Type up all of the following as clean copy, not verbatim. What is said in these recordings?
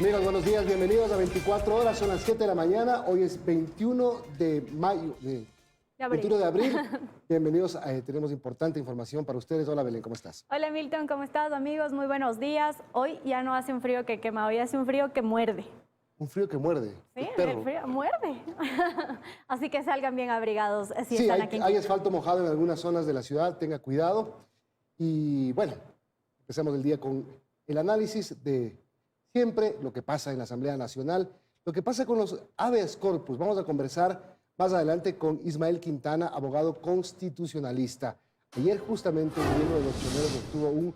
Amigos, buenos días, bienvenidos a 24 horas, son las 7 de la mañana, hoy es 21 de mayo, 21 de abril. Bienvenidos, tenemos importante información para ustedes. Hola Belén, ¿cómo estás? Hola Milton, ¿cómo estás, amigos? Muy buenos días. Hoy ya no hace un frío que quema, hoy hace un frío que muerde. Un frío que muerde. Sí, el frío muerde. Así que salgan bien abrigados si sí, están aquí. Hay asfalto mojado en algunas zonas de la ciudad, tenga cuidado. Y bueno, empecemos el día con el análisis de siempre lo que pasa en la Asamblea Nacional, lo que pasa con los habeas corpus. Vamos a conversar más adelante con Ismael Quintana, abogado constitucionalista. Ayer justamente el gobierno de los pioneros obtuvo un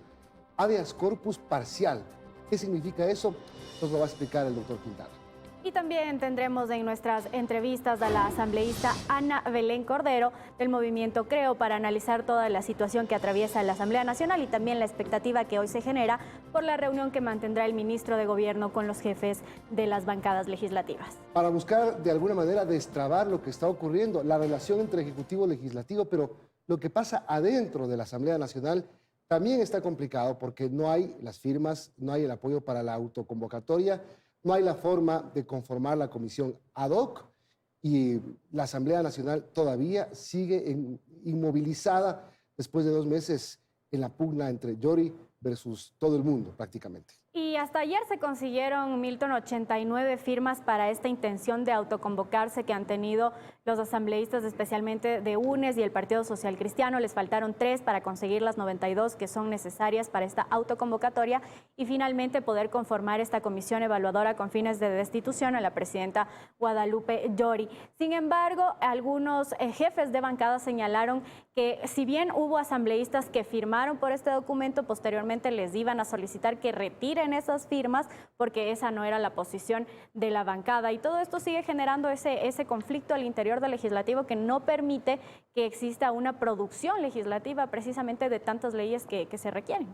habeas corpus parcial. ¿Qué significa eso? Nos lo va a explicar el doctor Quintana. Y también tendremos en nuestras entrevistas a la asambleísta Ana Belén Cordero del movimiento Creo para analizar toda la situación que atraviesa la Asamblea Nacional y también la expectativa que hoy se genera por la reunión que mantendrá el ministro de Gobierno con los jefes de las bancadas legislativas. Para buscar de alguna manera destrabar lo que está ocurriendo, la relación entre Ejecutivo y Legislativo, pero lo que pasa adentro de la Asamblea Nacional también está complicado porque no hay las firmas, no hay el apoyo para la autoconvocatoria, no hay la forma de conformar la comisión ad hoc y la Asamblea Nacional todavía sigue inmovilizada después de 2 meses en la pugna entre Yori versus todo el mundo prácticamente. Y hasta ayer se consiguieron, Milton, 89 firmas para esta intención de autoconvocarse que han tenido los asambleístas, especialmente de UNES y el Partido Social Cristiano. Les faltaron 3 para conseguir las 92 que son necesarias para esta autoconvocatoria y finalmente poder conformar esta comisión evaluadora con fines de destitución a la presidenta Guadalupe Yori. Sin embargo, algunos jefes de bancada señalaron que si bien hubo asambleístas que firmaron por este documento, posteriormente les iban a solicitar que retiren esas firmas porque esa no era la posición de la bancada y todo esto sigue generando ese conflicto al interior del legislativo que no permite que exista una producción legislativa precisamente de tantas leyes que se requieren.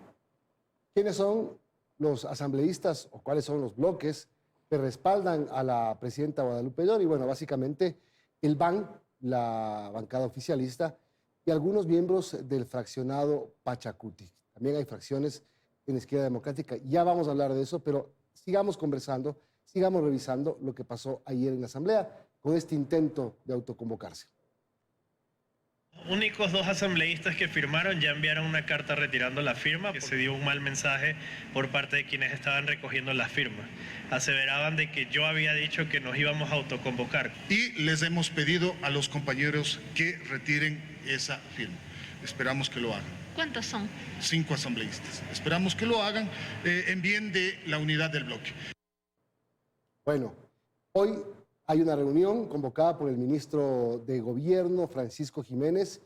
¿Quiénes son los asambleístas o cuáles son los bloques que respaldan a la presidenta Guadalupe Yori? Bueno, básicamente el BAN, la bancada oficialista, y algunos miembros del fraccionado Pachacuti. También hay fracciones en la Izquierda Democrática. Ya vamos a hablar de eso, pero sigamos conversando, sigamos revisando lo que pasó ayer en la Asamblea con este intento de autoconvocarse. Únicos 2 asambleístas que firmaron ya enviaron una carta retirando la firma, que se dio un mal mensaje por parte de quienes estaban recogiendo las firmas. Aseveraban de que yo había dicho que nos íbamos a autoconvocar. Y les hemos pedido a los compañeros que retiren esa firma. Esperamos que lo hagan. ¿Cuántos son? 5 asambleístas. Esperamos que lo hagan en bien de la unidad del bloque. Bueno, hoy hay una reunión convocada por el ministro de Gobierno, Francisco Jiménez,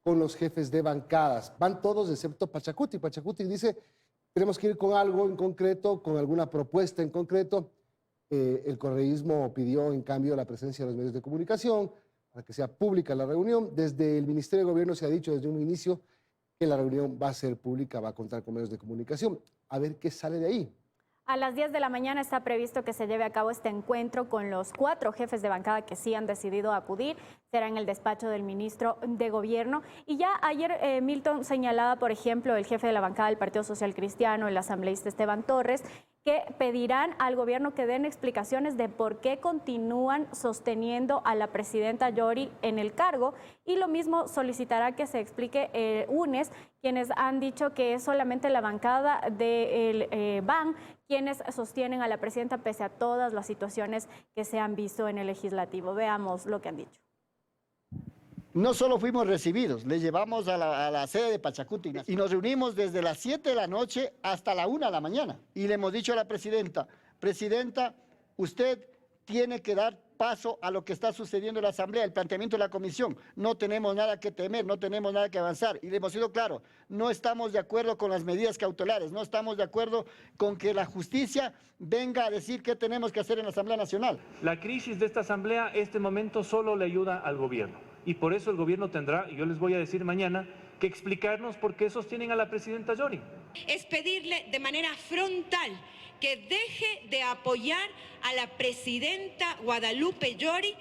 con los jefes de bancadas. Van todos excepto Pachacuti. Pachacuti dice, tenemos que ir con algo en concreto, con alguna propuesta en concreto. El correísmo pidió, en cambio, la presencia de los medios de comunicación para que sea pública la reunión. Desde el Ministerio de Gobierno se ha dicho desde un inicio que la reunión va a ser pública, va a contar con medios de comunicación. A ver qué sale de ahí. A las 10 de la mañana está previsto que se lleve a cabo este encuentro con los 4 jefes de bancada que sí han decidido acudir. Será en el despacho del ministro de Gobierno. Y ya ayer Milton señalaba, por ejemplo, el jefe de la bancada del Partido Social Cristiano, el asambleísta Esteban Torres, que pedirán al gobierno que den explicaciones de por qué continúan sosteniendo a la presidenta Yori en el cargo y lo mismo solicitará que se explique UNES, quienes han dicho que es solamente la bancada del BAN quienes sostienen a la presidenta pese a todas las situaciones que se han visto en el legislativo. Veamos lo que han dicho. No solo fuimos recibidos, le llevamos a la sede de Pachacuti y nos reunimos desde las 7 de la noche hasta la 1 de la mañana. Y le hemos dicho a la presidenta, usted tiene que dar paso a lo que está sucediendo en la Asamblea, el planteamiento de la Comisión. No tenemos nada que temer, no tenemos nada que avanzar. Y le hemos sido claro, no estamos de acuerdo con las medidas cautelares, no estamos de acuerdo con que la justicia venga a decir qué tenemos que hacer en la Asamblea Nacional. La crisis de esta Asamblea, este momento solo le ayuda al gobierno. Y por eso el gobierno tendrá, y yo les voy a decir mañana, que explicarnos por qué sostienen a la presidenta Yori. Es pedirle de manera frontal que deje de apoyar a la presidenta Guadalupe Yori.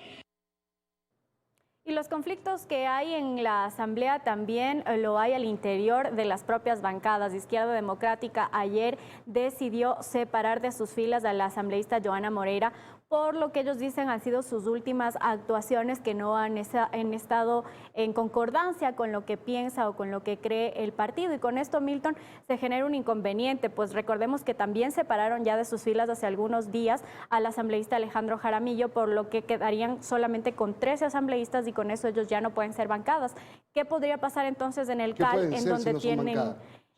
Y los conflictos que hay en la Asamblea también lo hay al interior de las propias bancadas. Izquierda Democrática ayer decidió separar de sus filas a la asambleísta Johanna Moreira por lo que ellos dicen han sido sus últimas actuaciones que no han estado en concordancia con lo que piensa o con lo que cree el partido. Y con esto, Milton, se genera un inconveniente, pues recordemos que también separaron ya de sus filas hace algunos días al asambleísta Alejandro Jaramillo, por lo que quedarían solamente con 13 asambleístas y con eso ellos ya no pueden ser bancadas. ¿Qué podría pasar entonces en el CAL, en donde si no tienen...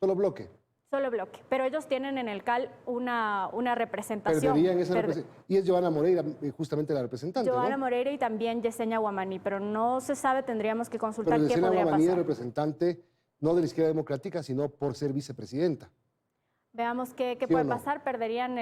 Solo bloque. Solo bloque, pero ellos tienen en el CAL una representación. Perderían esa y es Johanna Moreira, justamente la representante, Johanna ¿no? Moreira y también Yesenia Guamaní, pero no se sabe, tendríamos que consultar pero qué podría Guamaní pasar. es representante no de la Izquierda Democrática, sino por ser vicepresidenta. Veamos qué ¿Sí puede o no? pasar, perderían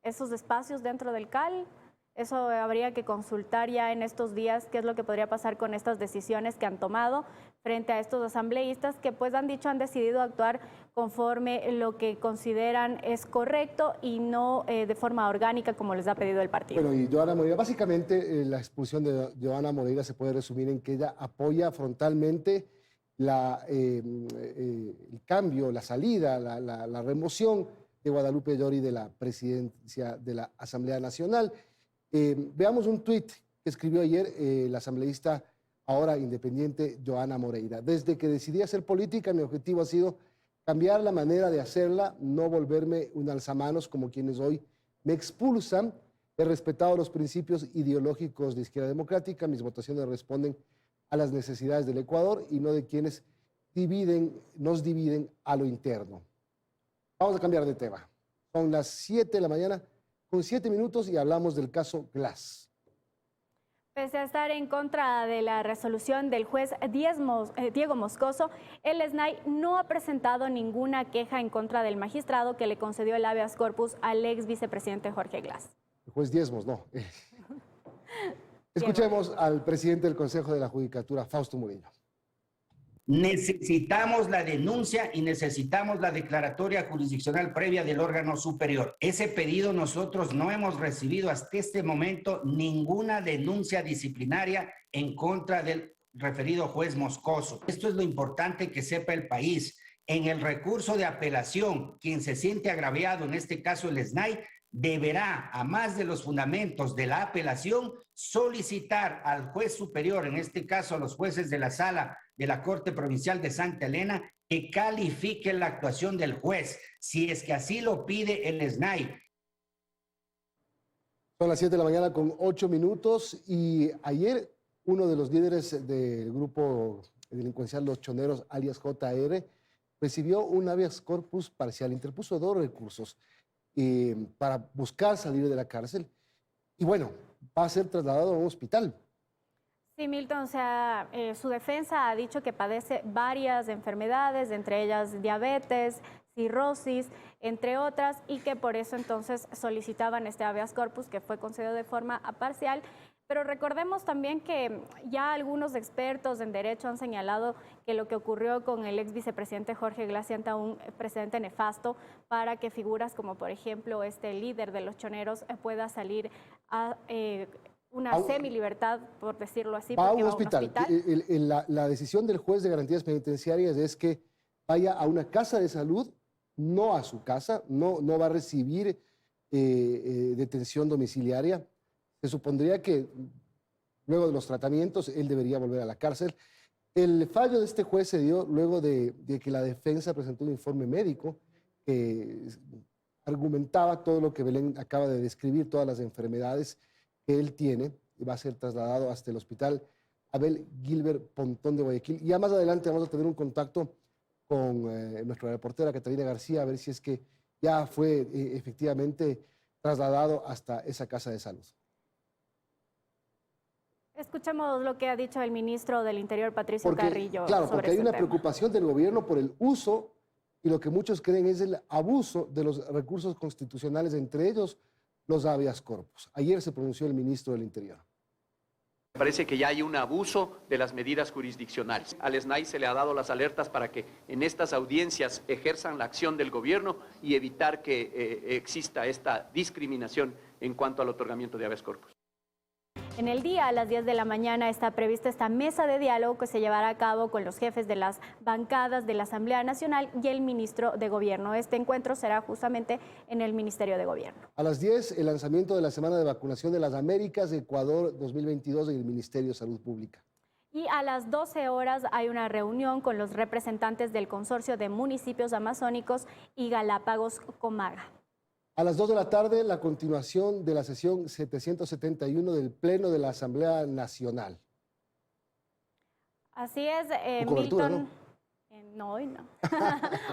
esos espacios dentro del CAL. Eso habría que consultar ya en estos días qué es lo que podría pasar con estas decisiones que han tomado frente a estos asambleístas que pues han decidido actuar conforme lo que consideran es correcto y no de forma orgánica como les ha pedido el partido. Bueno, y Johanna Moreira, básicamente la expulsión de Johanna Moreira se puede resumir en que ella apoya frontalmente el cambio, la salida, la remoción de Guadalupe Llori de la presidencia de la Asamblea Nacional. Veamos un tuit que escribió ayer la asambleísta ahora independiente Johanna Moreira. Desde que decidí hacer política, mi objetivo ha sido cambiar la manera de hacerla, no volverme un alzamanos como quienes hoy me expulsan. He respetado los principios ideológicos de Izquierda Democrática, mis votaciones responden a las necesidades del Ecuador y no de quienes nos dividen a lo interno. Vamos a cambiar de tema. Son las 7 de la mañana con 7 minutos y hablamos del caso Glass. Pese a estar en contra de la resolución del juez Diego Moscoso, el SNAI no ha presentado ninguna queja en contra del magistrado que le concedió el habeas corpus al ex vicepresidente Jorge Glass. El juez Diezmos, no. Escuchemos al presidente del Consejo de la Judicatura, Fausto Murillo. Necesitamos la denuncia y necesitamos la declaratoria jurisdiccional previa del órgano superior. Ese pedido nosotros no hemos recibido hasta este momento ninguna denuncia disciplinaria en contra del referido juez Moscoso. Esto es lo importante que sepa el país. En el recurso de apelación, quien se siente agraviado, en este caso el SNAI, deberá, a más de los fundamentos de la apelación, solicitar al juez superior, en este caso a los jueces de la sala de la Corte Provincial de Santa Elena, que califique la actuación del juez, si es que así lo pide el SNAI. Son las 7 de la mañana con 8 minutos y ayer uno de los líderes del grupo delincuencial Los Choneros, alias JR, recibió un habeas corpus parcial, interpuso 2 recursos para buscar salir de la cárcel y bueno, va a ser trasladado a un hospital. Sí, Milton, o sea, su defensa ha dicho que padece varias enfermedades, entre ellas diabetes, cirrosis, entre otras, y que por eso entonces solicitaban este habeas corpus que fue concedido de forma parcial. Pero recordemos también que ya algunos expertos en derecho han señalado que lo que ocurrió con el ex vicepresidente Jorge Glass sienta un precedente nefasto para que figuras como, por ejemplo, este líder de los choneros pueda salir a una semilibertad, por decirlo así. Va a un hospital. La decisión del juez de garantías penitenciarias es que vaya a una casa de salud, no a su casa, no va a recibir detención domiciliaria. Se supondría que luego de los tratamientos él debería volver a la cárcel. El fallo de este juez se dio luego de que la defensa presentó un informe médico que argumentaba todo lo que Belén acaba de describir, todas las enfermedades que él tiene, y va a ser trasladado hasta el hospital Abel Gilbert Pontón de Guayaquil. Y ya más adelante vamos a tener un contacto con nuestra reportera Catalina García, a ver si es que ya fue efectivamente trasladado hasta esa casa de salud. Escuchemos lo que ha dicho el ministro del Interior, Patricio Carrillo. Claro, porque hay una tema. preocupación del gobierno por el uso, y lo que muchos creen es el abuso de los recursos constitucionales, entre ellos los habeas corpus. Ayer se pronunció el ministro del Interior. Parece que ya hay un abuso de las medidas jurisdiccionales. Al SNAI se le ha dado las alertas para que en estas audiencias ejerzan la acción del gobierno y evitar que exista esta discriminación en cuanto al otorgamiento de habeas corpus. En el día, a las 10 de la mañana, está prevista esta mesa de diálogo que se llevará a cabo con los jefes de las bancadas de la Asamblea Nacional y el ministro de Gobierno. Este encuentro será justamente en el Ministerio de Gobierno. A las 10, el lanzamiento de la Semana de Vacunación de las Américas de Ecuador 2022 en el Ministerio de Salud Pública. Y a las 12 horas hay una reunión con los representantes del Consorcio de Municipios Amazónicos y Galápagos Comaga. A las 2 de la tarde, la continuación de la sesión 771 del Pleno de la Asamblea Nacional. Así es, cobertura, Milton. No, hoy no.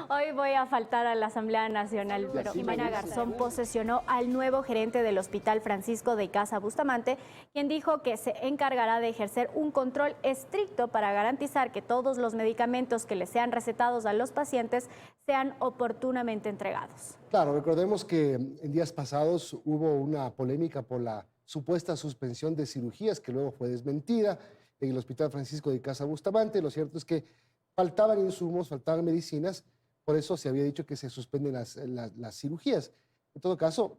Hoy voy a faltar a la Asamblea Nacional, pero Jimena Garzón posesionó al nuevo gerente del Hospital Francisco de Icaza Bustamante, quien dijo que se encargará de ejercer un control estricto para garantizar que todos los medicamentos que les sean recetados a los pacientes sean oportunamente entregados. Claro, recordemos que en días pasados hubo una polémica por la supuesta suspensión de cirugías que luego fue desmentida en el Hospital Francisco de Icaza Bustamante. Lo cierto es que faltaban insumos, faltaban medicinas, por eso se había dicho que se suspenden las cirugías. En todo caso,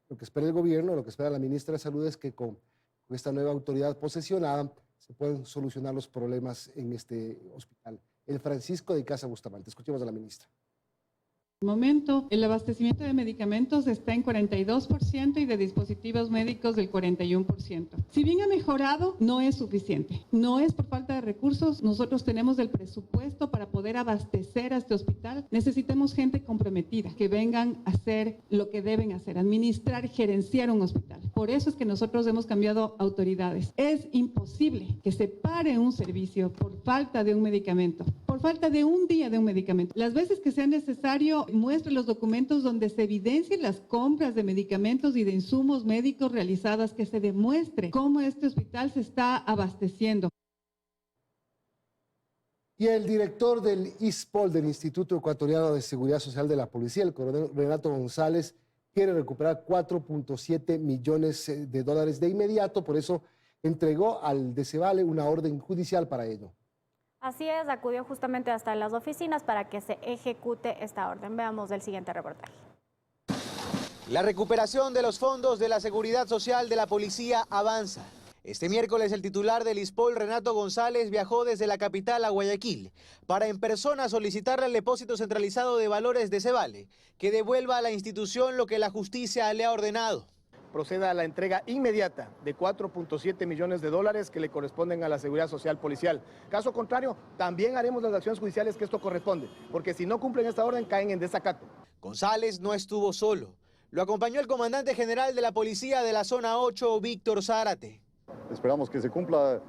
lo que espera el gobierno, lo que espera la ministra de Salud es que con esta nueva autoridad posesionada se puedan solucionar los problemas en este hospital, el Francisco de Icaza Bustamante. Escuchemos a la ministra. En el momento, el abastecimiento de medicamentos está en 42% y de dispositivos médicos del 41%. Si bien ha mejorado, no es suficiente. No es por falta de recursos. Nosotros tenemos el presupuesto para poder abastecer a este hospital. Necesitamos gente comprometida, que vengan a hacer lo que deben hacer, administrar, gerenciar un hospital. Por eso es que nosotros hemos cambiado autoridades. Es imposible que se pare un servicio por falta de un medicamento, por falta de un día de un medicamento. Las veces que sea necesario, muestre los documentos donde se evidencien las compras de medicamentos y de insumos médicos realizadas, que se demuestre cómo este hospital se está abasteciendo. Y el director del ISPOL, del Instituto Ecuatoriano de Seguridad Social de la Policía, el coronel Renato González, quiere recuperar 4.7 millones de dólares de inmediato, por eso entregó al DECEVALE una orden judicial para ello. Así es, acudió justamente hasta las oficinas para que se ejecute esta orden. Veamos el siguiente reportaje. La recuperación de los fondos de la Seguridad Social de la Policía avanza. Este miércoles el titular del ISPOL, Renato González, viajó desde la capital a Guayaquil para en persona solicitarle al depósito centralizado de valores de DECEVALE que devuelva a la institución lo que la justicia le ha ordenado. Proceda a la entrega inmediata de 4.7 millones de dólares que le corresponden a la Seguridad Social Policial. Caso contrario, también haremos las acciones judiciales que esto corresponde, porque si no cumplen esta orden caen en desacato. González no estuvo solo. Lo acompañó el comandante general de la Policía de la Zona 8, Víctor Zárate. Esperamos que se cumpla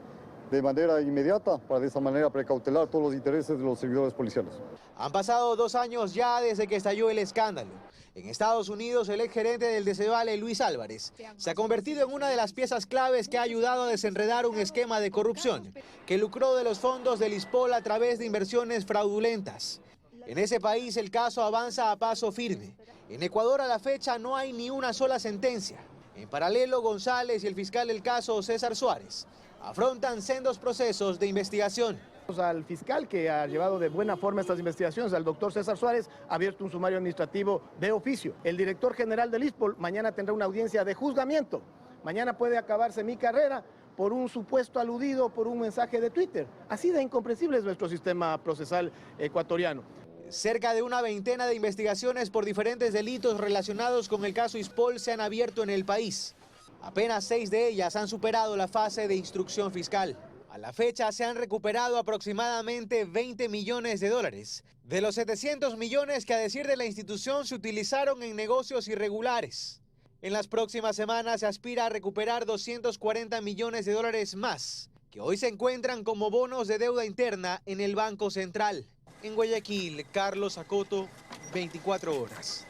de manera inmediata para de esa manera precautelar todos los intereses de los servidores policiales. Han pasado 2 años ya desde que estalló el escándalo. En Estados Unidos, el exgerente del DECEVALE, Luis Álvarez, se ha convertido en una de las piezas claves que ha ayudado a desenredar un esquema de corrupción que lucró de los fondos del ISPOL a través de inversiones fraudulentas. En ese país el caso avanza a paso firme. En Ecuador a la fecha no hay ni una sola sentencia. En paralelo, González y el fiscal del caso, César Suárez, afrontan sendos procesos de investigación. Al fiscal que ha llevado de buena forma estas investigaciones, al doctor César Suárez, ha abierto un sumario administrativo de oficio. El director general del ISPOL mañana tendrá una audiencia de juzgamiento. Mañana puede acabarse mi carrera por un supuesto aludido por un mensaje de Twitter. Así de incomprensible es nuestro sistema procesal ecuatoriano. Cerca de una veintena de investigaciones por diferentes delitos relacionados con el caso ISPOL se han abierto en el país. Apenas 6 de ellas han superado la fase de instrucción fiscal. A la fecha se han recuperado aproximadamente 20 millones de dólares, de los 700 millones que a decir de la institución se utilizaron en negocios irregulares. En las próximas semanas se aspira a recuperar 240 millones de dólares más, que hoy se encuentran como bonos de deuda interna en el Banco Central. En Guayaquil, Carlos Acoto, 24 horas.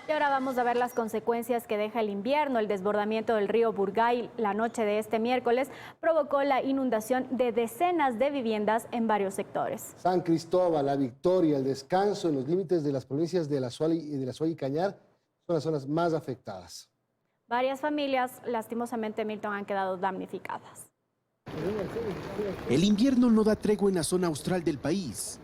Y ahora vamos a ver las consecuencias que deja el invierno. El desbordamiento del río Burgay la noche de este miércoles provocó la inundación de decenas de viviendas en varios sectores. San Cristóbal, La Victoria, El Descanso, en los límites de las provincias de La Suay y Cañar, son las zonas más afectadas. Varias familias, lastimosamente, Milton, han quedado damnificadas. El invierno no da tregua en la zona austral del país.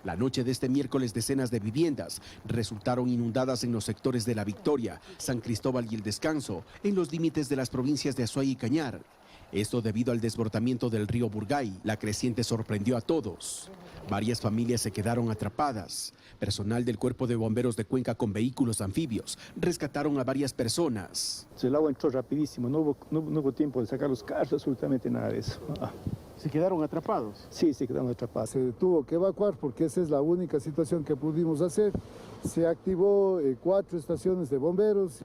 La noche de este miércoles, decenas de viviendas resultaron inundadas en los sectores de La Victoria, San Cristóbal y El Descanso, en los límites de las provincias de Azuay y Cañar. Esto debido al desbordamiento del río Burgay. La creciente sorprendió a todos. Varias familias se quedaron atrapadas. Personal del Cuerpo de Bomberos de Cuenca con vehículos anfibios rescataron a varias personas. El agua entró rapidísimo, no hubo tiempo de sacar los carros, absolutamente nada de eso. ¿Se quedaron atrapados? Sí, se quedaron atrapados. Se tuvo que evacuar porque esa es la única situación que pudimos hacer. Se activó 4 estaciones de bomberos.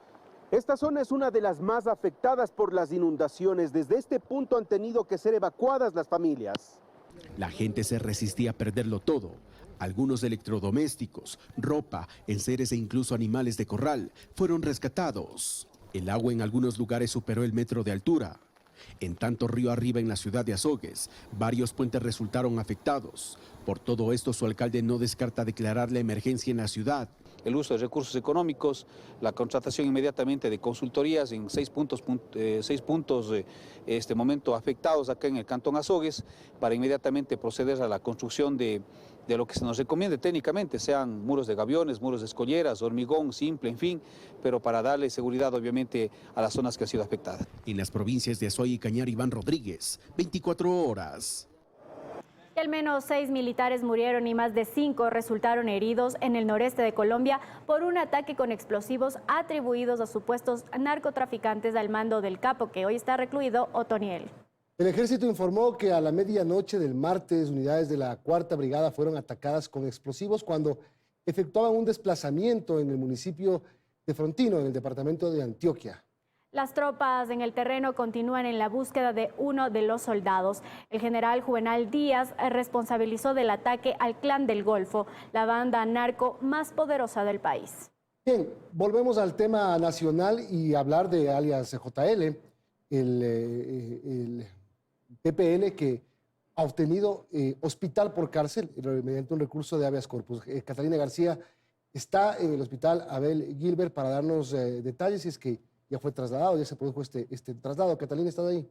Esta zona es una de las más afectadas por las inundaciones. Desde este punto han tenido que ser evacuadas las familias. La gente se resistía a perderlo todo. Algunos electrodomésticos, ropa, enseres e incluso animales de corral fueron rescatados. El agua en algunos lugares superó el metro de altura. En tanto río arriba en la ciudad de Azogues, varios puentes resultaron afectados. Por todo esto, su alcalde no descarta declarar la emergencia en la ciudad. El uso de recursos económicos, la contratación inmediatamente de consultorías en 6 puntos este momento afectados acá en el Cantón Azogues, para inmediatamente proceder a la construcción de lo que se nos recomiende técnicamente, sean muros de gaviones, muros de escolleras, hormigón simple, en fin, pero para darle seguridad obviamente a las zonas que han sido afectadas. En las provincias de Azuay y Cañar, Iván Rodríguez, 24 horas. Al menos 6 militares murieron y más de 5 resultaron heridos en el noreste de Colombia por un ataque con explosivos atribuidos a supuestos narcotraficantes al mando del capo, que hoy está recluido, Otoniel. El ejército informó que a la medianoche del martes, unidades de la 4ª Brigada fueron atacadas con explosivos cuando efectuaban un desplazamiento en el municipio de Frontino, en el departamento de Antioquia. Las tropas en el terreno continúan en la búsqueda de uno de los soldados. El general Juvenal Díaz responsabilizó del ataque al Clan del Golfo, la banda narco más poderosa del país. Bien, volvemos al tema nacional y hablar de alias JL, el PPL que ha obtenido hospital por cárcel mediante un recurso de habeas corpus. Catalina García está en el hospital Abel Gilbert para darnos detalles, si es que ya fue trasladado, ya se produjo este traslado. Catalina, ¿estás ahí?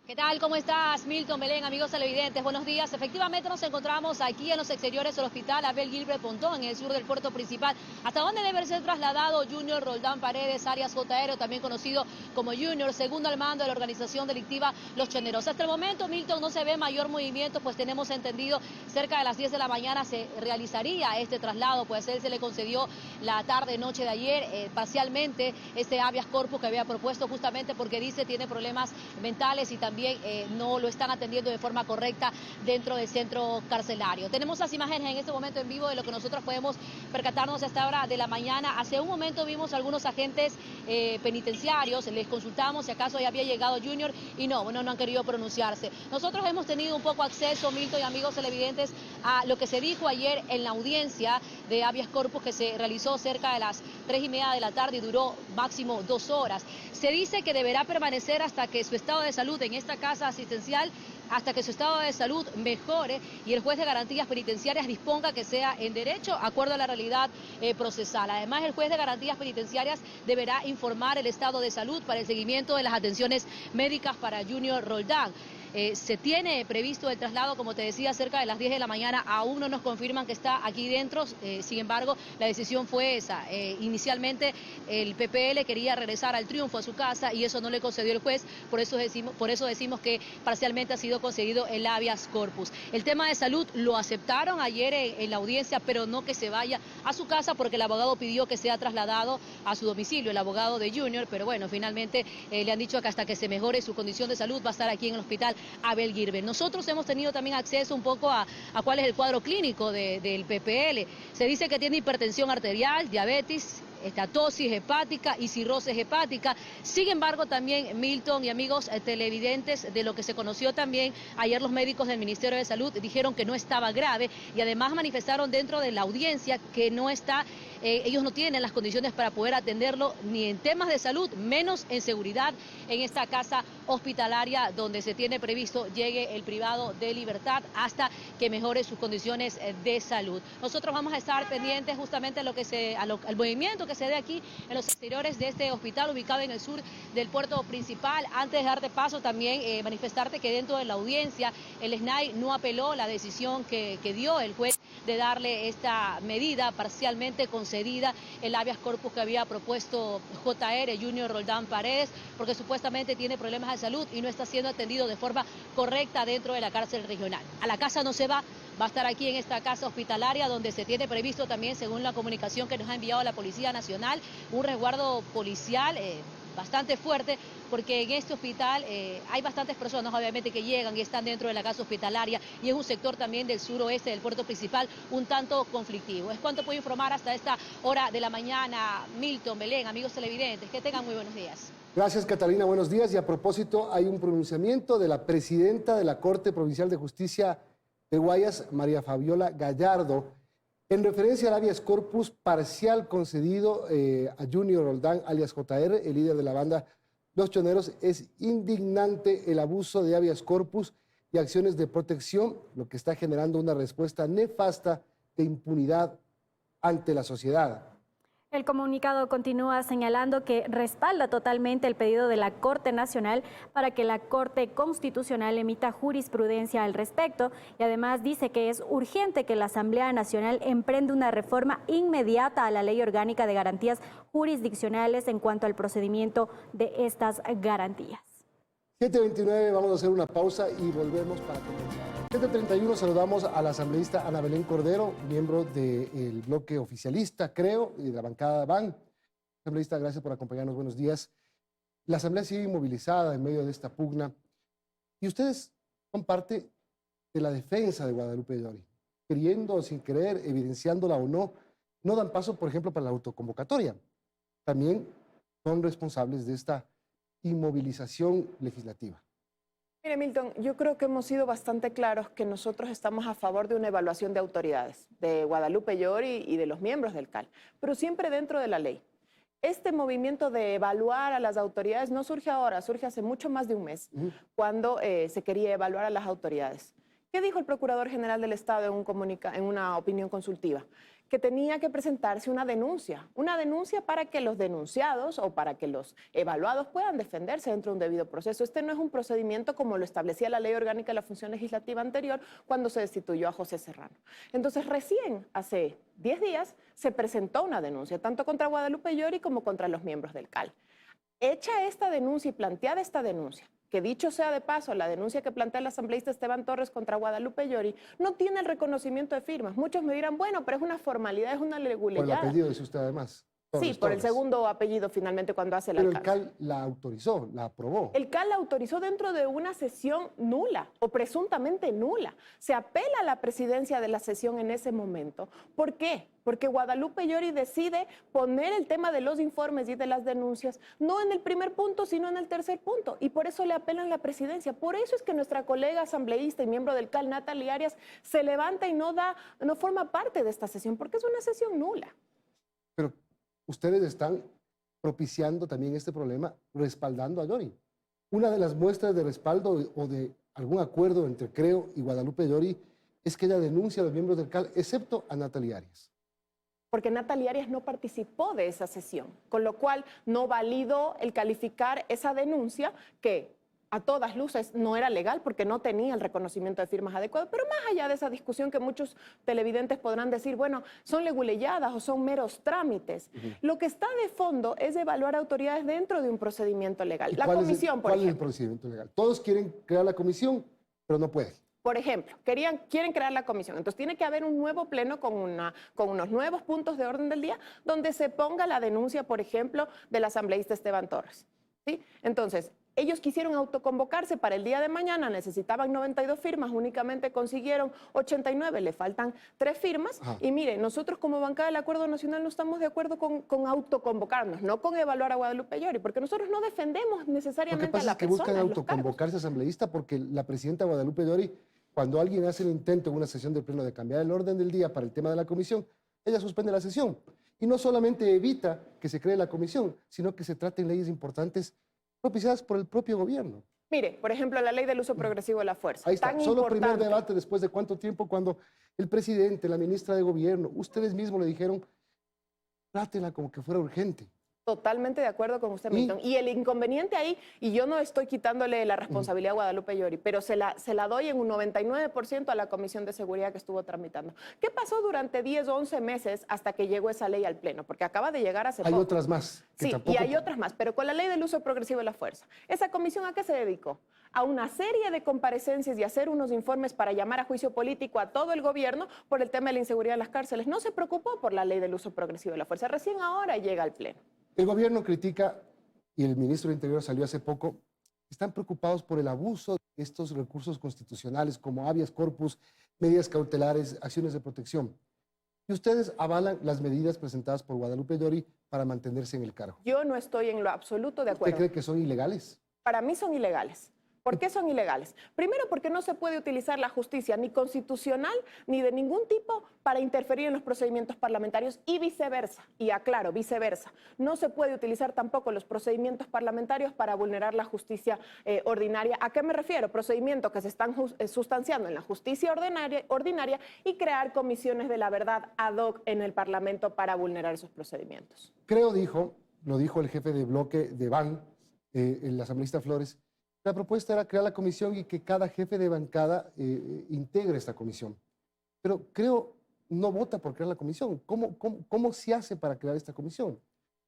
¿Qué tal? ¿Cómo estás, Milton, Belén, amigos televidentes? Buenos días. Efectivamente nos encontramos aquí en los exteriores del hospital Abel Gilbert Pontón, en el sur del puerto principal, hasta donde debe ser trasladado Junior Roldán Paredes, alias JR, también conocido como Junior, segundo al mando de la organización delictiva Los Cheneros. Hasta el momento, Milton, no se ve mayor movimiento, pues tenemos entendido cerca de las 10 de la mañana se realizaría este traslado, pues él se le concedió la tarde-noche de ayer parcialmente este habeas corpus que había propuesto, justamente porque dice tiene problemas mentales y también no lo están atendiendo de forma correcta dentro del centro carcelario. Tenemos las imágenes en este momento en vivo de lo que nosotros podemos percatarnos a esta hora de la mañana. Hace un momento vimos algunos agentes penitenciarios, les consultamos si acaso ya había llegado Junior y no han querido pronunciarse. Nosotros hemos tenido un poco acceso, Milton y amigos televidentes, a lo que se dijo ayer en la audiencia de habeas corpus que se realizó cerca de las 3:30 de la tarde y duró máximo 2 horas. Se dice que deberá permanecer hasta que su estado de salud en esta casa asistencial, hasta que su estado de salud mejore y el juez de garantías penitenciarias disponga que sea en derecho, acuerdo a la realidad procesal. Además, el juez de garantías penitenciarias deberá informar el estado de salud para el seguimiento de las atenciones médicas para Junior Roldán. Se tiene previsto el traslado, como te decía, cerca de las 10 de la mañana. Aún no nos confirman que está aquí dentro. Sin embargo, la decisión fue esa. Inicialmente, el PPL quería regresar al Triunfo, a su casa, y eso no le concedió el juez. Por eso decimos que parcialmente ha sido concedido el habeas corpus. El tema de salud lo aceptaron ayer en la audiencia, pero no que se vaya a su casa porque el abogado pidió que sea trasladado a su domicilio, el abogado de Junior. Pero bueno, finalmente le han dicho que hasta que se mejore su condición de salud va a estar aquí en el hospital Abel Gilbert. Nosotros hemos tenido también acceso un poco a cuál es el cuadro clínico del PPL. Se dice que tiene hipertensión arterial, diabetes, estatosis hepática y cirrosis hepática. Sin embargo, también, Milton y amigos televidentes, de lo que se conoció también ayer, los médicos del Ministerio de Salud dijeron que no estaba grave y además manifestaron dentro de la audiencia que no está, ellos no tienen las condiciones para poder atenderlo ni en temas de salud, menos en seguridad en esta casa hospitalaria donde se tiene previsto llegue el privado de libertad hasta que mejore sus condiciones de salud. Nosotros vamos a estar pendientes justamente al movimiento que se dé aquí en los exteriores de este hospital ubicado en el sur del puerto principal. Antes de darte paso también manifestarte que dentro de la audiencia el SNAI no apeló la decisión que dio el juez de darle esta medida parcialmente concedida concedida el habeas corpus que había propuesto JR, Junior Roldán Paredes, porque supuestamente tiene problemas de salud y no está siendo atendido de forma correcta dentro de la cárcel regional. A la casa no se va a estar aquí en esta casa hospitalaria donde se tiene previsto también, según la comunicación que nos ha enviado la Policía Nacional, un resguardo policial bastante fuerte, porque en este hospital hay bastantes personas obviamente que llegan y están dentro de la casa hospitalaria y es un sector también del suroeste del puerto principal un tanto conflictivo. Es cuanto puedo informar hasta esta hora de la mañana. Milton, Belén, amigos televidentes, que tengan muy buenos días. Gracias, Catalina, buenos días. Y a propósito, hay un pronunciamiento de la presidenta de la Corte Provincial de Justicia de Guayas, María Fabiola Gallardo, en referencia al habeas corpus parcial concedido a Junior Roldán, alias JR, el líder de la banda Los Choneros. Es indignante el abuso de habeas corpus y acciones de protección, lo que está generando una respuesta nefasta de impunidad ante la sociedad. El comunicado continúa señalando que respalda totalmente el pedido de la Corte Nacional para que la Corte Constitucional emita jurisprudencia al respecto y además dice que es urgente que la Asamblea Nacional emprenda una reforma inmediata a la Ley Orgánica de Garantías Jurisdiccionales en cuanto al procedimiento de estas garantías. 7:29, vamos a hacer una pausa y volvemos para comenzar. 7:31, saludamos a la asambleísta Ana Belén Cordero, miembro del bloque oficialista, creo, y de la bancada BAN. Asambleísta, gracias por acompañarnos, buenos días. La asamblea sigue inmovilizada en medio de esta pugna y ustedes son parte de la defensa de Guadalupe Llori, queriendo o sin querer, evidenciándola o no dan paso, por ejemplo, para la autoconvocatoria. También son responsables de esta inmovilización legislativa. Mire, Milton, yo creo que hemos sido bastante claros que nosotros estamos a favor de una evaluación de autoridades, de Guadalupe Llori y de los miembros del CAL, pero siempre dentro de la ley. Este movimiento de evaluar a las autoridades no surge ahora, surge hace mucho más de un mes, cuando se quería evaluar a las autoridades. ¿Qué dijo el Procurador General del Estado en una opinión consultiva? Que tenía que presentarse una denuncia para que los denunciados o para que los evaluados puedan defenderse dentro de un debido proceso. Este no es un procedimiento como lo establecía la Ley Orgánica de la Función Legislativa anterior cuando se destituyó a José Serrano. Entonces, recién hace 10 días se presentó una denuncia, tanto contra Guadalupe Llori como contra los miembros del CAL. Hecha esta denuncia y planteada esta denuncia, que dicho sea de paso, la denuncia que plantea el asambleísta Esteban Torres contra Guadalupe Llori no tiene el reconocimiento de firmas. Muchos me dirán, bueno, pero es una formalidad, es una leguleyada. Por el apellido dice usted además. Sí, por el segundo apellido finalmente cuando hace el alcance. Pero el CAL la autorizó, la aprobó. El CAL la autorizó dentro de una sesión nula o presuntamente nula. Se apela a la presidencia de la sesión en ese momento. ¿Por qué? Porque Guadalupe Llori decide poner el tema de los informes y de las denuncias no en el primer punto, sino en el tercer punto. Y por eso le apelan a la presidencia. Por eso es que nuestra colega asambleísta y miembro del CAL, Natalia Arias, se levanta y no forma parte de esta sesión, porque es una sesión nula. Pero ustedes están propiciando también este problema, respaldando a Llori. Una de las muestras de respaldo o de algún acuerdo entre Creo y Guadalupe Llori es que ella denuncia a los miembros del CAL, excepto a Natalia Arias. Porque Natalia Arias no participó de esa sesión, con lo cual no validó el calificar esa denuncia que a todas luces no era legal porque no tenía el reconocimiento de firmas adecuado. Pero más allá de esa discusión que muchos televidentes podrán decir, bueno, son leguleyadas o son meros trámites. Lo que está de fondo es evaluar autoridades dentro de un procedimiento legal. La comisión, por ejemplo. ¿Cuál es el procedimiento legal? Todos quieren crear la comisión, pero no pueden. Por ejemplo, quieren crear la comisión. Entonces tiene que haber un nuevo pleno con unos nuevos puntos de orden del día donde se ponga la denuncia, por ejemplo, del asambleísta Esteban Torres. ¿Sí? Entonces, ellos quisieron autoconvocarse para el día de mañana, necesitaban 92 firmas, únicamente consiguieron 89, le faltan 3 firmas. Y mire, nosotros como bancada del Acuerdo Nacional no estamos de acuerdo con autoconvocarnos, no con evaluar a Guadalupe Llori, porque nosotros no defendemos necesariamente a la persona. Lo que pasa es que buscan autoconvocarse asambleísta porque la presidenta Guadalupe Llori, cuando alguien hace el intento en una sesión del pleno de cambiar el orden del día para el tema de la comisión, ella suspende la sesión. Y no solamente evita que se cree la comisión, sino que se traten leyes importantes propiciadas por el propio gobierno. Mire, por ejemplo, la ley del uso progresivo de la fuerza. Ahí está, solo primer debate después de cuánto tiempo, cuando el presidente, la ministra de gobierno, ustedes mismos le dijeron, trátela como que fuera urgente. Totalmente de acuerdo con usted, Milton. Y el inconveniente ahí, y yo no estoy quitándole la responsabilidad a Guadalupe Llori, pero se la doy en un 99% a la Comisión de Seguridad que estuvo tramitando. ¿Qué pasó durante 10 o 11 meses hasta que llegó esa ley al Pleno? Porque acaba de llegar hace poco. Hay otras más. Sí, y hay otras más, pero con la ley del uso progresivo de la fuerza. ¿Esa comisión a qué se dedicó? A una serie de comparecencias y hacer unos informes para llamar a juicio político a todo el gobierno por el tema de la inseguridad en las cárceles. No se preocupó por la ley del uso progresivo de la fuerza. Recién ahora llega al Pleno. El gobierno critica, y el ministro del Interior salió hace poco, están preocupados por el abuso de estos recursos constitucionales como habeas corpus, medidas cautelares, acciones de protección. Y ustedes avalan las medidas presentadas por Guadalupe Llori para mantenerse en el cargo. Yo no estoy en lo absoluto de acuerdo. ¿Usted cree que son ilegales? Para mí son ilegales. ¿Por qué son ilegales? Primero, porque no se puede utilizar la justicia ni constitucional ni de ningún tipo para interferir en los procedimientos parlamentarios y viceversa. Y aclaro, viceversa. No se puede utilizar tampoco los procedimientos parlamentarios para vulnerar la justicia ordinaria. ¿A qué me refiero? Procedimientos que se están sustanciando en la justicia ordinaria y crear comisiones de la verdad ad hoc en el Parlamento para vulnerar esos procedimientos. Creo, lo dijo el jefe de bloque de BAN, el asambleísta Flores, la propuesta era crear la comisión y que cada jefe de bancada integre esta comisión. Pero creo no vota por crear la comisión. ¿Cómo se hace para crear esta comisión?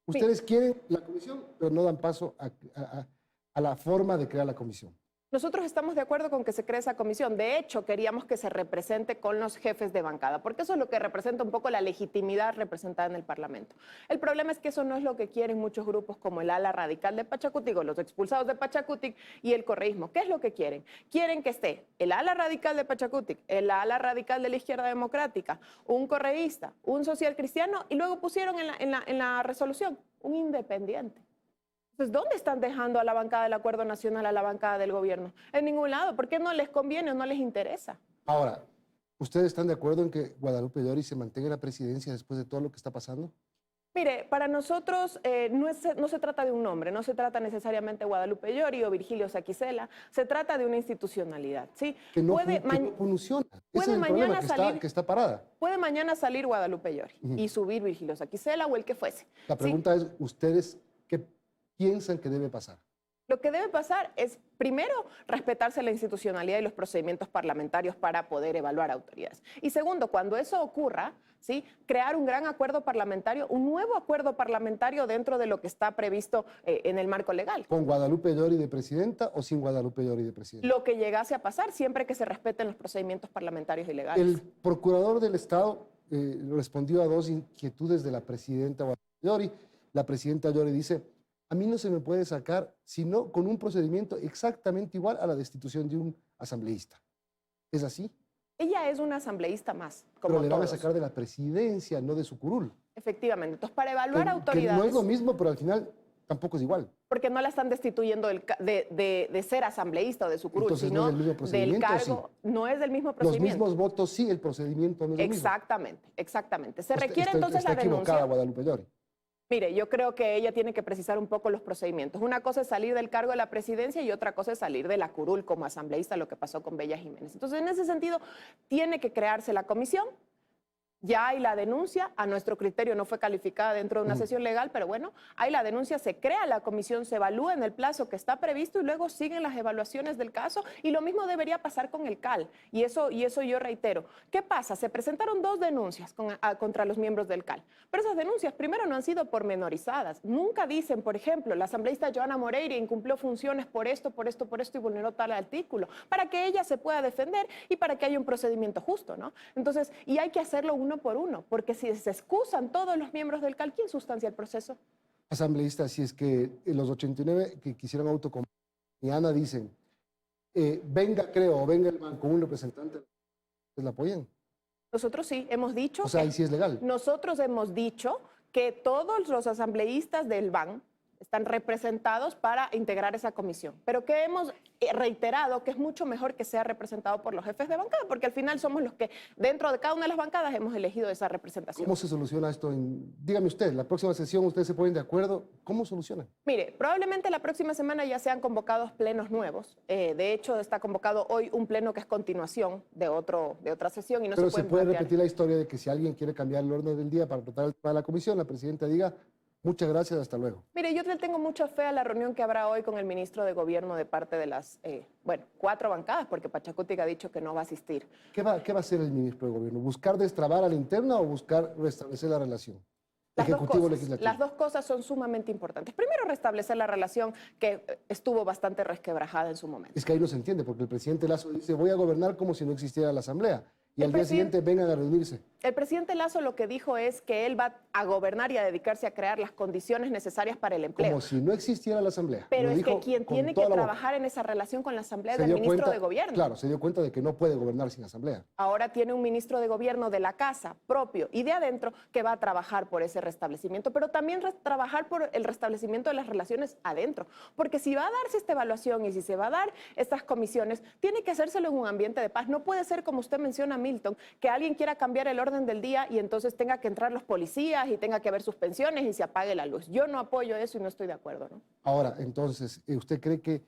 Ustedes quieren la comisión, pero no dan paso a la forma de crear la comisión. Nosotros estamos de acuerdo con que se cree esa comisión. De hecho, queríamos que se represente con los jefes de bancada, porque eso es lo que representa un poco la legitimidad representada en el Parlamento. El problema es que eso no es lo que quieren muchos grupos como el ala radical de Pachacutic o los expulsados de Pachacutic y el correísmo. ¿Qué es lo que quieren? Quieren que esté el ala radical de Pachacutic, el ala radical de la izquierda democrática, un correísta, un social cristiano y luego pusieron en la resolución un independiente. Entonces, ¿dónde están dejando a la bancada del Acuerdo Nacional, a la bancada del gobierno? En ningún lado. ¿Por qué no les conviene o no les interesa? Ahora, ¿ustedes están de acuerdo en que Guadalupe Llori se mantenga en la presidencia después de todo lo que está pasando? Mire, para nosotros no se trata de un nombre, no se trata necesariamente de Guadalupe Llori o Virgilio Saquicela, se trata de una institucionalidad, ¿sí? Que no funciona. Ese es el problema, que está parada. Puede mañana salir Guadalupe Llori y subir Virgilio Saquicela o el que fuese. La pregunta es, ¿ustedes qué piensan que debe pasar? Lo que debe pasar es, primero, respetarse la institucionalidad y los procedimientos parlamentarios para poder evaluar autoridades. Y segundo, cuando eso ocurra, ¿sí?, crear un gran acuerdo parlamentario, un nuevo acuerdo parlamentario dentro de lo que está previsto en el marco legal. ¿Con Guadalupe Llori de presidenta o sin Guadalupe Llori de presidenta? Lo que llegase a pasar, siempre que se respeten los procedimientos parlamentarios y legales. El procurador del Estado respondió a dos inquietudes de la presidenta Guadalupe Llori. La presidenta Llori dice: a mí no se me puede sacar sino con un procedimiento exactamente igual a la destitución de un asambleísta. ¿Es así? Ella es una asambleísta más, como pero le van todos. a sacar de la presidencia, no de su curul. Efectivamente. Entonces, para evaluar autoridades... Que no es lo mismo, pero al final tampoco es igual. Porque no la están destituyendo de ser asambleísta o de su curul, entonces, sino no es del mismo procedimiento, del cargo. Sí. No es del mismo procedimiento. Los mismos votos, sí, el procedimiento no es el mismo. Exactamente. Se requiere entonces la renuncia. Está equivocada Guadalupe Llori. Mire, yo creo que ella tiene que precisar un poco los procedimientos. Una cosa es salir del cargo de la presidencia y otra cosa es salir de la curul como asambleísta, lo que pasó con Bella Jiménez. Entonces, en ese sentido, tiene que crearse la comisión. Ya hay la denuncia, a nuestro criterio no fue calificada dentro de una sesión legal, pero bueno, hay la denuncia, se crea la comisión, se evalúa en el plazo que está previsto y luego siguen las evaluaciones del caso y lo mismo debería pasar con el CAL. Y eso yo reitero. ¿Qué pasa? Se presentaron 2 denuncias contra los miembros del CAL, pero esas denuncias primero no han sido pormenorizadas. Nunca dicen, por ejemplo, la asambleísta Joana Moreira incumplió funciones por esto y vulneró tal artículo, para que ella se pueda defender y para que haya un procedimiento justo, ¿no? Entonces, y hay que hacerlo uno por uno, porque si se excusan todos los miembros del CAL, ¿quién sustancia el proceso? Asambleísta, si es que los 89 que quisieron autoconvocar, mañana dicen, venga, creo, o venga el banco, un representante, ¿ustedes la apoyan? Nosotros sí, hemos dicho... O sea, ahí sí es legal. Nosotros hemos dicho que todos los asambleístas del BAN están representados para integrar esa comisión, pero que hemos reiterado que es mucho mejor que sea representado por los jefes de bancada, porque al final somos los que dentro de cada una de las bancadas hemos elegido esa representación. ¿Cómo se soluciona esto? Dígame usted, la próxima sesión ustedes se ponen de acuerdo, ¿cómo solucionan? Mire, probablemente la próxima semana ya sean convocados plenos nuevos. De hecho, está convocado hoy un pleno que es continuación de otra sesión y no pero se puede repetir la historia de que si alguien quiere cambiar el orden del día para tratar el tema de la comisión, la presidenta diga, Muchas gracias, hasta luego. Mire, yo le tengo mucha fe a la reunión que habrá hoy con el ministro de Gobierno de parte de las, 4 bancadas, porque Pachacútic ha dicho que no va a asistir. ¿Qué va a hacer el ministro de Gobierno? ¿Buscar destrabar a la interna o buscar restablecer la relación? Las dos cosas son sumamente importantes. Primero, restablecer la relación que estuvo bastante resquebrajada en su momento. Es que ahí no se entiende, porque el presidente Lasso dice, voy a gobernar como si no existiera la Asamblea. Y al día siguiente vengan a reunirse. El presidente Lasso lo que dijo es que él va a gobernar y a dedicarse a crear las condiciones necesarias para el empleo. Como si no existiera la Asamblea. Pero es que quien tiene que trabajar en esa relación con la Asamblea es el ministro de Gobierno. Claro, se dio cuenta de que no puede gobernar sin Asamblea. Ahora tiene un ministro de Gobierno de la casa propio y de adentro que va a trabajar por ese restablecimiento, pero también trabajar por el restablecimiento de las relaciones adentro. Porque si va a darse esta evaluación y si se va a dar estas comisiones, tiene que hacérselo en un ambiente de paz. No puede ser, como usted menciona, Milton, que alguien quiera cambiar el orden del día y entonces tenga que entrar los policías y tenga que haber suspensiones y se apague la luz. Yo no apoyo eso y no estoy de acuerdo, ¿no? Ahora, entonces, ¿usted cree que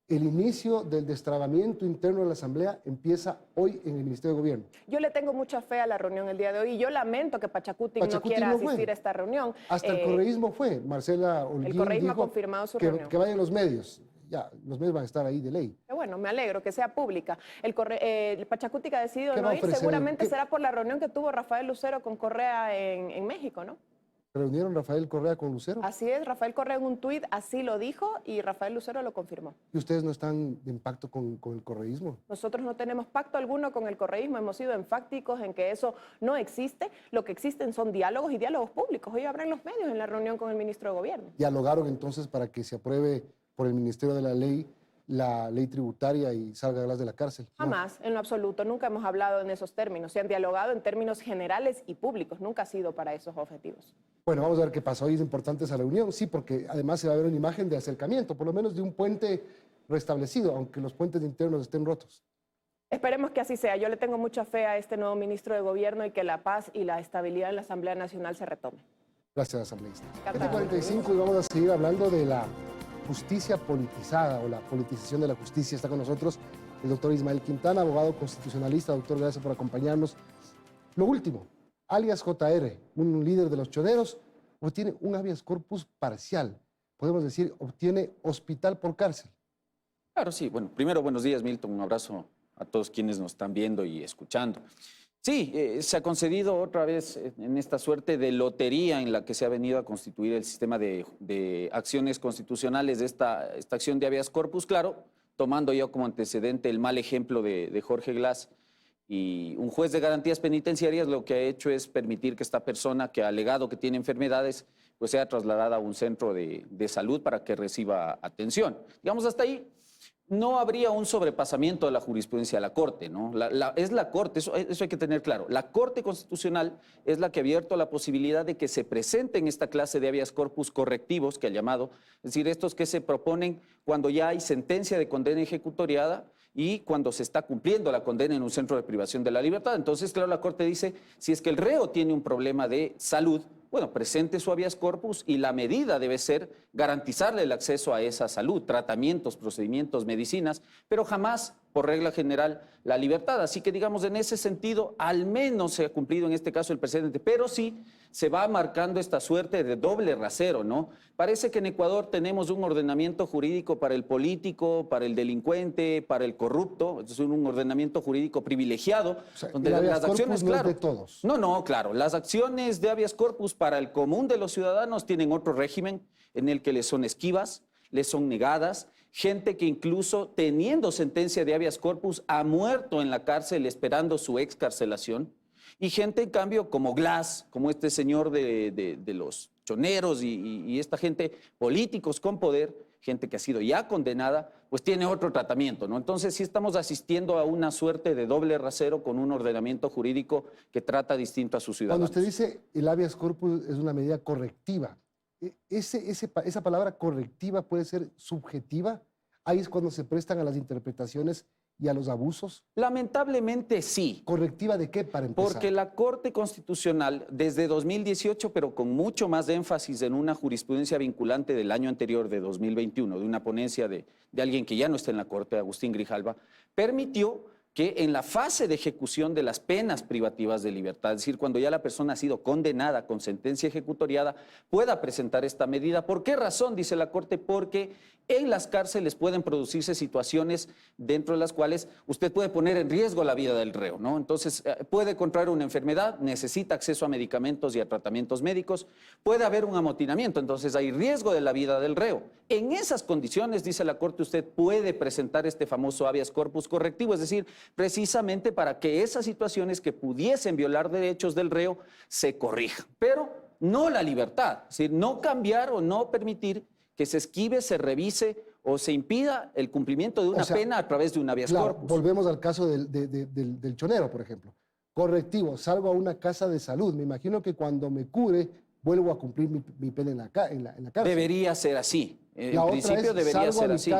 el inicio del destrabamiento interno de la Asamblea empieza hoy en el Ministerio de Gobierno? Yo le tengo mucha fe a la reunión el día de hoy y yo lamento que Pachacútic no quiera asistir a esta reunión. Hasta el correísmo fue. Marcela Holguín el correísmo dijo ha confirmado su reunión. Que vayan los medios. Ya, los medios van a estar ahí de ley. Bueno, me alegro que sea pública. El Pachacútic ha decidido no ir, ofrecer? seguramente será por la reunión que tuvo Rafael Lucero con Correa en México, ¿no? ¿Reunieron Rafael Correa con Lucero? Así es, Rafael Correa en un tuit así lo dijo y Rafael Lucero lo confirmó. ¿Y ustedes no están en pacto con el correísmo? Nosotros no tenemos pacto alguno con el correísmo, hemos sido enfáticos en que eso no existe. Lo que existen son diálogos y diálogos públicos. Hoy habrá en los medios en la reunión con el ministro de Gobierno. ¿Dialogaron entonces para que se apruebe por el Ministerio de la ley tributaria y salga de la cárcel? Jamás, en lo absoluto. Nunca hemos hablado en esos términos. Se han dialogado en términos generales y públicos. Nunca ha sido para esos objetivos. Bueno, vamos a ver qué pasa. Hoy es importante esa reunión, sí, porque además se va a ver una imagen de acercamiento, por lo menos de un puente restablecido, aunque los puentes internos estén rotos. Esperemos que así sea. Yo le tengo mucha fe a este nuevo ministro de Gobierno y que la paz y la estabilidad en la Asamblea Nacional se retome. Gracias, asambleísta. 7:45 y vamos a seguir hablando de la justicia politizada o la politización de la justicia. Está con nosotros el doctor Ismael Quintana, abogado constitucionalista. Doctor, gracias por acompañarnos. Lo último, alias JR, un líder de los choneros, obtiene un habeas corpus parcial. Podemos decir, obtiene hospital por cárcel. Claro, sí. Bueno, primero, buenos días, Milton. Un abrazo a todos quienes nos están viendo y escuchando. Sí, se ha concedido otra vez en esta suerte de lotería en la que se ha venido a constituir el sistema de acciones constitucionales de esta acción de habeas corpus, claro, tomando yo como antecedente el mal ejemplo de Jorge Glass. Y un juez de garantías penitenciarias lo que ha hecho es permitir que esta persona que ha alegado que tiene enfermedades, pues sea trasladada a un centro de salud para que reciba atención. Digamos, hasta ahí no habría un sobrepasamiento de la jurisprudencia de la Corte, ¿no? Es la Corte, eso hay que tener claro. La Corte Constitucional es la que ha abierto la posibilidad de que se presenten esta clase de habeas corpus correctivos, que ha llamado, es decir, estos que se proponen cuando ya hay sentencia de condena ejecutoriada y cuando se está cumpliendo la condena en un centro de privación de la libertad. Entonces, claro, la Corte dice, si es que el reo tiene un problema de salud, bueno, presente su habeas corpus y la medida debe ser garantizarle el acceso a esa salud, tratamientos, procedimientos, medicinas, pero jamás, por regla general, la libertad. Así que, digamos, en ese sentido, al menos se ha cumplido en este caso el precedente, pero sí se va marcando esta suerte de doble rasero, ¿no? Parece que en Ecuador tenemos un ordenamiento jurídico para el político, para el delincuente, para el corrupto, es un ordenamiento jurídico privilegiado, O sea, donde el habeas las acciones, corpus no es claro, de todos. No, claro. Las acciones de habeas corpus para el común de los ciudadanos tienen otro régimen en el que les son esquivas, les son negadas. Gente que incluso teniendo sentencia de habeas corpus ha muerto en la cárcel esperando su excarcelación. Y gente, en cambio, como Glass, como este señor de los choneros y esta gente, políticos con poder, gente que ha sido ya condenada, pues tiene otro tratamiento, ¿no? Entonces sí estamos asistiendo a una suerte de doble rasero con un ordenamiento jurídico que trata distinto a sus ciudadanos. Cuando usted dice el habeas corpus es una medida correctiva, ¿esa palabra correctiva puede ser subjetiva? Ahí es cuando se prestan a las interpretaciones y a los abusos. Lamentablemente sí. ¿Correctiva de qué, para empezar? Porque la Corte Constitucional, desde 2018, pero con mucho más énfasis en una jurisprudencia vinculante del año anterior, de 2021, de una ponencia de alguien que ya no está en la Corte, Agustín Grijalva, permitió que en la fase de ejecución de las penas privativas de libertad, es decir, cuando ya la persona ha sido condenada con sentencia ejecutoriada, pueda presentar esta medida. ¿Por qué razón? Dice la Corte, porque en las cárceles pueden producirse situaciones dentro de las cuales usted puede poner en riesgo la vida del reo, ¿no? Entonces, puede contraer una enfermedad, necesita acceso a medicamentos y a tratamientos médicos, puede haber un amotinamiento, entonces hay riesgo de la vida del reo. En esas condiciones, dice la Corte, usted puede presentar este famoso habeas corpus correctivo, es decir, precisamente para que esas situaciones que pudiesen violar derechos del reo se corrijan, pero no la libertad, es decir, no cambiar o no permitir que se esquive, se revise o se impida el cumplimiento de una pena a través de un habeas corpus. Volvemos al caso del chonero, por ejemplo. Correctivo, salgo a una casa de salud. Me imagino que cuando me cure, vuelvo a cumplir mi pena en la cárcel. Debería ser así. En principio debería ser así.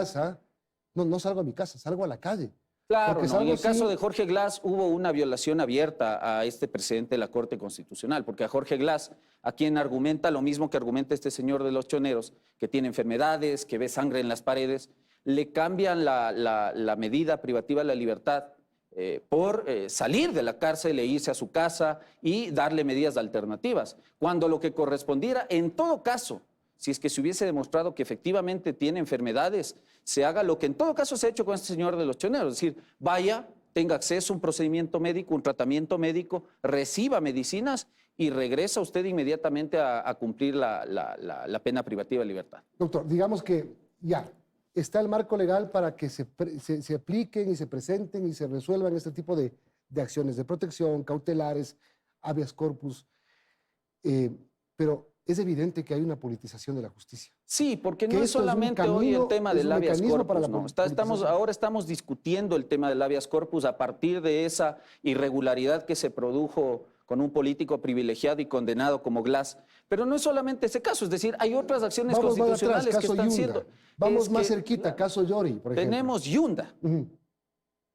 No salgo a mi casa, salgo a la calle. Claro, no. En el caso de Jorge Glas hubo una violación abierta a este presidente de la Corte Constitucional, porque a Jorge Glas, a quien argumenta lo mismo que argumenta este señor de los choneros, que tiene enfermedades, que ve sangre en las paredes, le cambian la medida privativa de la libertad por salir de la cárcel e irse a su casa y darle medidas alternativas, cuando lo que correspondiera, en todo caso, si es que se hubiese demostrado que efectivamente tiene enfermedades, se haga lo que en todo caso se ha hecho con este señor de los choneros, es decir, vaya, tenga acceso a un procedimiento médico, un tratamiento médico, reciba medicinas y regresa usted inmediatamente a cumplir la pena privativa de libertad. Doctor, digamos que ya está el marco legal para que se apliquen y se presenten y se resuelvan este tipo de acciones de protección, cautelares, habeas corpus, pero es evidente que hay una politización de la justicia. Sí, porque no es solamente hoy el tema del habeas corpus, ¿no? Ahora estamos discutiendo el tema del habeas corpus a partir de esa irregularidad que se produjo con un político privilegiado y condenado como Glas. Pero no es solamente ese caso, es decir, hay otras acciones constitucionales que están siendo... Vamos más cerquita, caso Yori, por ejemplo. Tenemos Yunda.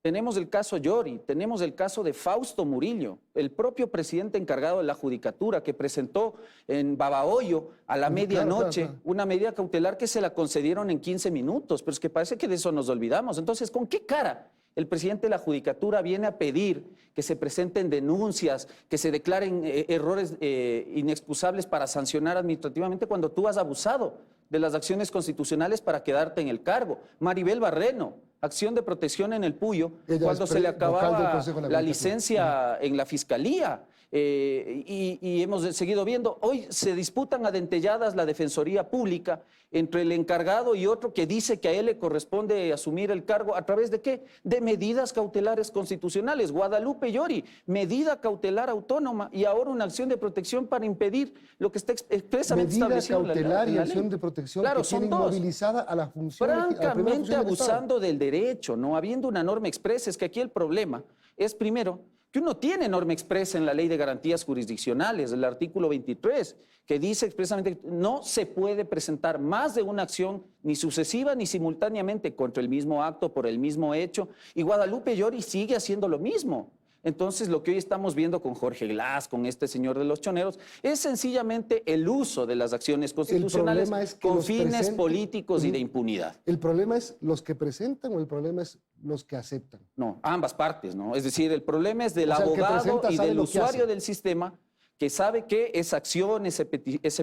Tenemos el caso Yori, tenemos el caso de Fausto Murillo, el propio presidente encargado de la Judicatura que presentó en Babahoyo a la medianoche una medida cautelar que se la concedieron en 15 minutos, pero es que parece que de eso nos olvidamos. Entonces, ¿con qué cara el presidente de la Judicatura viene a pedir que se presenten denuncias, que se declaren errores inexcusables para sancionar administrativamente cuando tú has abusado de las acciones constitucionales para quedarte en el cargo? Maribel Barreno, acción de protección en el Puyo, cuando se le acababa la licencia en la Fiscalía. Y hemos seguido viendo, hoy se disputan a dentelladas la Defensoría Pública entre el encargado y otro que dice que a él le corresponde asumir el cargo. ¿A través de qué? De medidas cautelares constitucionales. Guadalupe Llori, medida cautelar autónoma y ahora una acción de protección para impedir lo que está expresamente establecido en la ley. Medida cautelar y acción de protección que tiene inmovilizada a la función. Francamente abusando del derecho, no habiendo una norma expresa. Es que aquí el problema es, primero, que uno tiene norma expresa en la Ley de Garantías Jurisdiccionales, el artículo 23, que dice expresamente que no se puede presentar más de una acción ni sucesiva ni simultáneamente contra el mismo acto por el mismo hecho, y Guadalupe Llori sigue haciendo lo mismo. Entonces, lo que hoy estamos viendo con Jorge Glas, con este señor de los choneros, es sencillamente el uso de las acciones constitucionales con fines políticos y de impunidad. ¿El problema es los que presentan o el problema es los que aceptan? No, ambas partes, ¿no? Es decir, el problema es del abogado y del usuario del sistema que sabe que esa acción, ese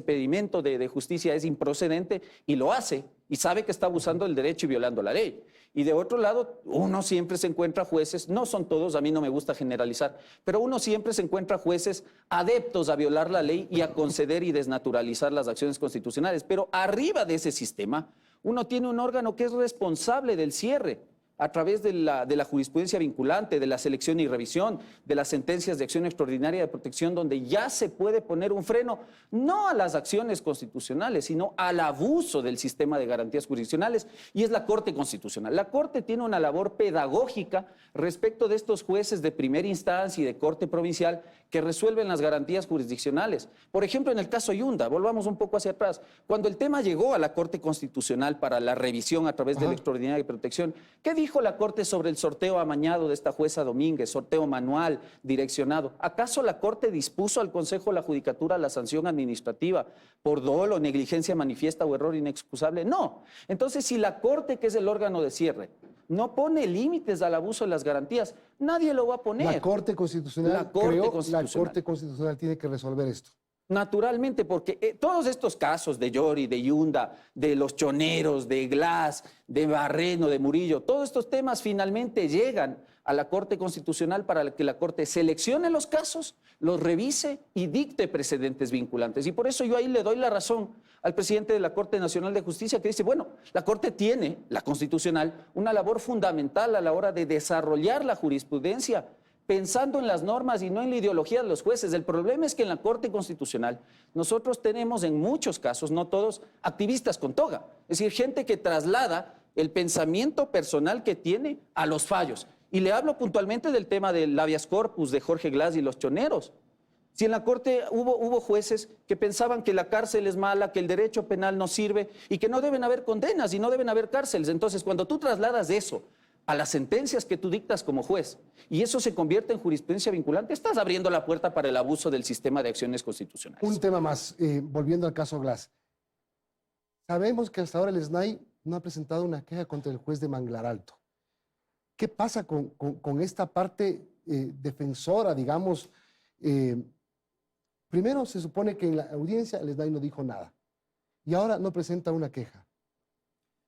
pedimento de justicia es improcedente y lo hace, y sabe que está abusando del derecho y violando la ley. Y de otro lado, uno siempre se encuentra jueces, no son todos, a mí no me gusta generalizar, pero uno siempre se encuentra jueces adeptos a violar la ley y a conceder y desnaturalizar las acciones constitucionales. Pero arriba de ese sistema, uno tiene un órgano que es responsable del cierre, a través de la jurisprudencia vinculante, de la selección y revisión, de las sentencias de acción extraordinaria de protección, donde ya se puede poner un freno, no a las acciones constitucionales, sino al abuso del sistema de garantías jurisdiccionales, y es la Corte Constitucional. La Corte tiene una labor pedagógica respecto de estos jueces de primera instancia y de Corte Provincial que resuelven las garantías jurisdiccionales. Por ejemplo, en el caso Yunda, volvamos un poco hacia atrás, cuando el tema llegó a la Corte Constitucional para la revisión a través de la extraordinaria de protección, ¿qué dijo la Corte sobre el sorteo amañado de esta jueza Domínguez, sorteo manual, direccionado? ¿Acaso la Corte dispuso al Consejo de la Judicatura la sanción administrativa por dolo, negligencia manifiesta o error inexcusable? No. Entonces, si la Corte, que es el órgano de cierre, no pone límites al abuso de las garantías. Nadie lo va a poner. La Corte Constitucional, La Corte Constitucional tiene que resolver esto. Naturalmente, porque todos estos casos de Yori, de Yunda, de los choneros, de Glass, de Barreno, de Murillo, todos estos temas finalmente llegan a la Corte Constitucional para que la Corte seleccione los casos, los revise y dicte precedentes vinculantes. Y por eso yo ahí le doy la razón al presidente de la Corte Nacional de Justicia que dice, bueno, la Corte tiene, la Constitucional, una labor fundamental a la hora de desarrollar la jurisprudencia, pensando en las normas y no en la ideología de los jueces. El problema es que en la Corte Constitucional nosotros tenemos en muchos casos, no todos, activistas con toga. Es decir, gente que traslada el pensamiento personal que tiene a los fallos. Y le hablo puntualmente del tema del habeas corpus de Jorge Glass y los choneros. Si en la Corte hubo jueces que pensaban que la cárcel es mala, que el derecho penal no sirve y que no deben haber condenas y no deben haber cárceles. Entonces, cuando tú trasladas eso a las sentencias que tú dictas como juez, y eso se convierte en jurisprudencia vinculante, estás abriendo la puerta para el abuso del sistema de acciones constitucionales. Un tema más, volviendo al caso Glass. Sabemos que hasta ahora el SNAI no ha presentado una queja contra el juez de Manglar Alto. ¿Qué pasa con esta parte defensora, digamos? Primero se supone que en la audiencia el SNAI no dijo nada, y ahora no presenta una queja.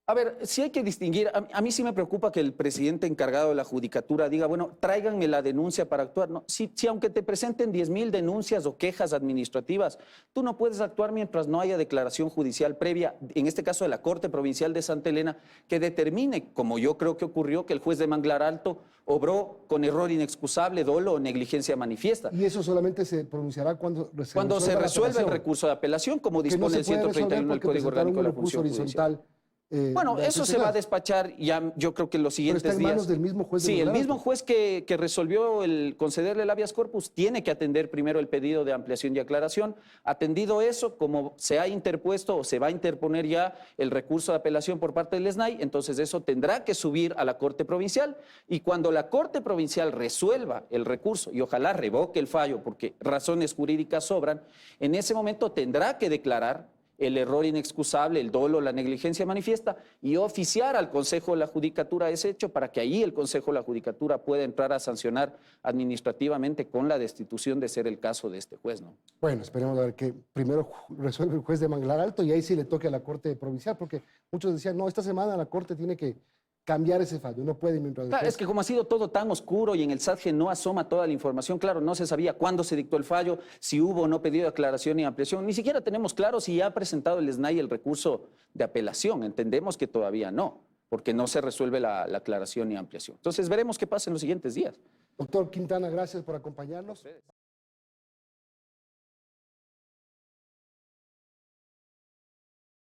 A ver, sí hay que distinguir, a mí sí me preocupa que el presidente encargado de la judicatura diga, bueno, tráiganme la denuncia para actuar. No, si aunque te presenten 10.000 denuncias o quejas administrativas, tú no puedes actuar mientras no haya declaración judicial previa, en este caso de la Corte Provincial de Santa Elena, que determine, como yo creo que ocurrió, que el juez de Manglar Alto obró con error inexcusable, dolo o negligencia manifiesta. Y eso solamente se pronunciará cuando se resuelva el recurso de apelación, como dispone el 131 del Código Orgánico de la Función Judicial. Bueno, eso se va a despachar ya, yo creo que en los siguientes días. Pero está en manos del mismo juez. Sí, el mismo juez que resolvió el concederle el habeas corpus tiene que atender primero el pedido de ampliación y aclaración. Atendido eso, como se ha interpuesto o se va a interponer ya el recurso de apelación por parte del SNAI, entonces eso tendrá que subir a la Corte Provincial, y cuando la Corte Provincial resuelva el recurso y ojalá revoque el fallo porque razones jurídicas sobran, en ese momento tendrá que declarar el error inexcusable, el dolo, la negligencia manifiesta, y oficiar al Consejo de la Judicatura ese hecho para que ahí el Consejo de la Judicatura pueda entrar a sancionar administrativamente con la destitución de ser el caso de este juez, ¿no? Bueno, esperemos a ver que primero resuelve el juez de Manglar Alto y ahí sí le toque a la Corte Provincial, porque muchos decían, no, esta semana la Corte tiene que cambiar ese fallo, no puede mientras... Claro, es que como ha sido todo tan oscuro y en el SADGE no asoma toda la información, claro, no se sabía cuándo se dictó el fallo, si hubo o no pedido de aclaración y ampliación, ni siquiera tenemos claro si ya ha presentado el SNAI el recurso de apelación, entendemos que todavía no, porque no se resuelve la aclaración y ampliación. Entonces veremos qué pasa en los siguientes días. Doctor Quintana, gracias por acompañarnos.